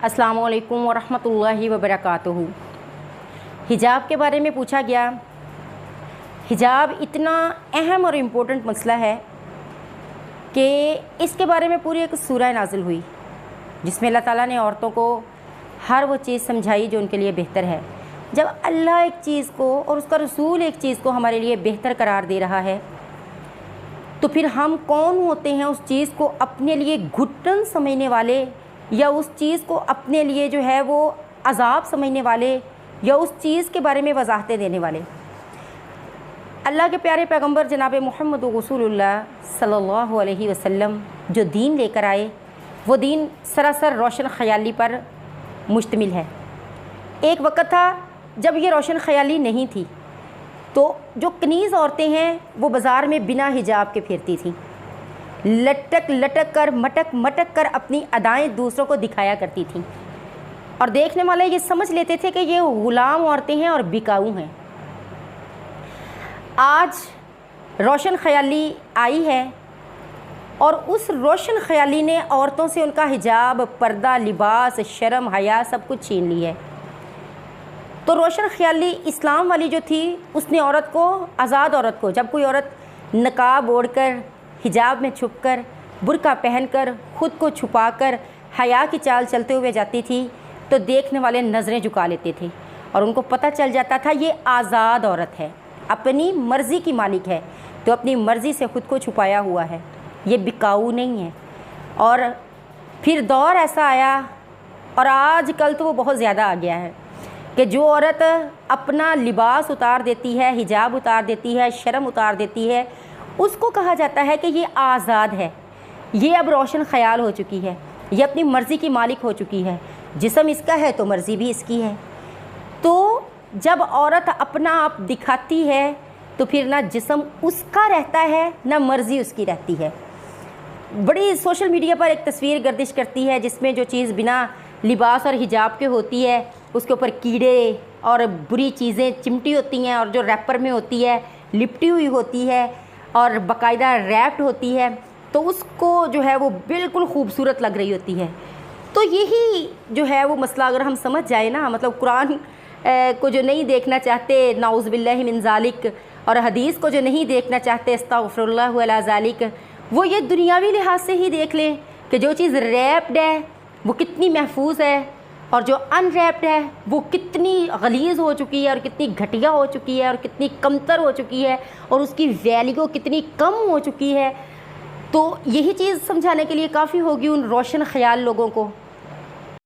अस्सलाम वालेकुम वरहमतुल्लाहि वबरकातुहू। हिजाब के बारे में पूछा गया। हिजाब इतना अहम और इम्पोर्टेंट मसला है कि इसके बारे में पूरी एक सूरह नाजिल हुई जिसमें अल्लाह ताला ने औरतों को हर वो चीज़ समझाई जो उनके लिए बेहतर है। जब अल्लाह एक चीज़ को और उसका रसूल एक चीज़ को हमारे लिए बेहतर करार दे रहा है तो फिर हम कौन होते हैं उस चीज़ को अपने लिए घुटन समझने वाले, या उस चीज़ को अपने लिए जो है वो अजाब समझने वाले, या उस चीज़ के बारे में वजाहतें देने वाले। अल्लाह के प्यारे पैगंबर जनाब मोहम्मद रसूलुल्लाह सल्लल्लाहु अलैहि वसल्लम जो दीन लेकर आए वो दीन सरासर रोशन ख़याली पर मुश्तमिल है। एक वक़्त था जब ये रोशन ख़याली नहीं थी तो जो कनीज़ औरतें हैं वो बाज़ार में बिना हिजाब के फिरती थीं, लटक लटक कर मटक मटक कर अपनी अदाएँ दूसरों को दिखाया करती थीं और देखने वाले ये समझ लेते थे कि ये ग़ुलाम औरतें हैं और बिकाऊ हैं। आज रोशन ख़याली आई है और उस रोशन ख़याली ने औरतों से उनका हिजाब, पर्दा, लिबास, शर्म, हया सब कुछ छीन ली है। तो रोशन ख़याली इस्लाम वाली जो थी उसने औरत को, आज़ाद औरत को, जब कोई औरत नकाब ओढ़कर, हिजाब में छुपकर, बुर्का पहनकर, ख़ुद को छुपाकर हया की चाल चलते हुए जाती थी तो देखने वाले नज़रें झुका लेते थे और उनको पता चल जाता था ये आज़ाद औरत है, अपनी मर्ज़ी की मालिक है, तो अपनी मर्ज़ी से ख़ुद को छुपाया हुआ है, ये बिकाऊ नहीं है। और फिर दौर ऐसा आया और आज कल तो वो बहुत ज़्यादा आ गया है कि जो औरत अपना लिबास उतार देती है, हिजाब उतार देती है, शर्म उतार देती है, उसको कहा जाता है कि ये आज़ाद है, ये अब रोशन ख़याल हो चुकी है, ये अपनी मर्ज़ी की मालिक हो चुकी है। जिस्म इसका है तो मर्ज़ी भी इसकी है। तो जब औरत अपना आप दिखाती है तो फिर ना जिस्म उसका रहता है ना मर्ज़ी उसकी रहती है। बड़ी सोशल मीडिया पर एक तस्वीर गर्दिश करती है जिसमें जो चीज़ बिना लिबास और हिजाब के होती है उसके ऊपर कीड़े और बुरी चीज़ें चिमटी होती हैं और जो रैपर में होती है लिपटी हुई होती है और बाकायदा रैप्ड होती है, तो उसको जो है वो बिल्कुल खूबसूरत लग रही होती है। तो यही जो है वो मसला अगर हम समझ जाए ना, मतलब कुरान को जो नहीं देखना चाहते नाउज़ बिल्लाहि मिन ज़ालिक, और हदीस को जो नहीं देखना चाहते अस्तग़फिरुल्लाह अला ज़ालिक, वो ये दुनियावी लिहाज से ही देख लें कि जो चीज़ रैप्ड है वो कितनी महफूज है और जो अनरैप्ड है वो कितनी गलीज़ हो चुकी है और कितनी घटिया हो चुकी है और कितनी कमतर हो चुकी है और उसकी वैल्यू कितनी कम हो चुकी है। तो यही चीज़ समझाने के लिए काफ़ी होगी उन रोशन ख़याल लोगों को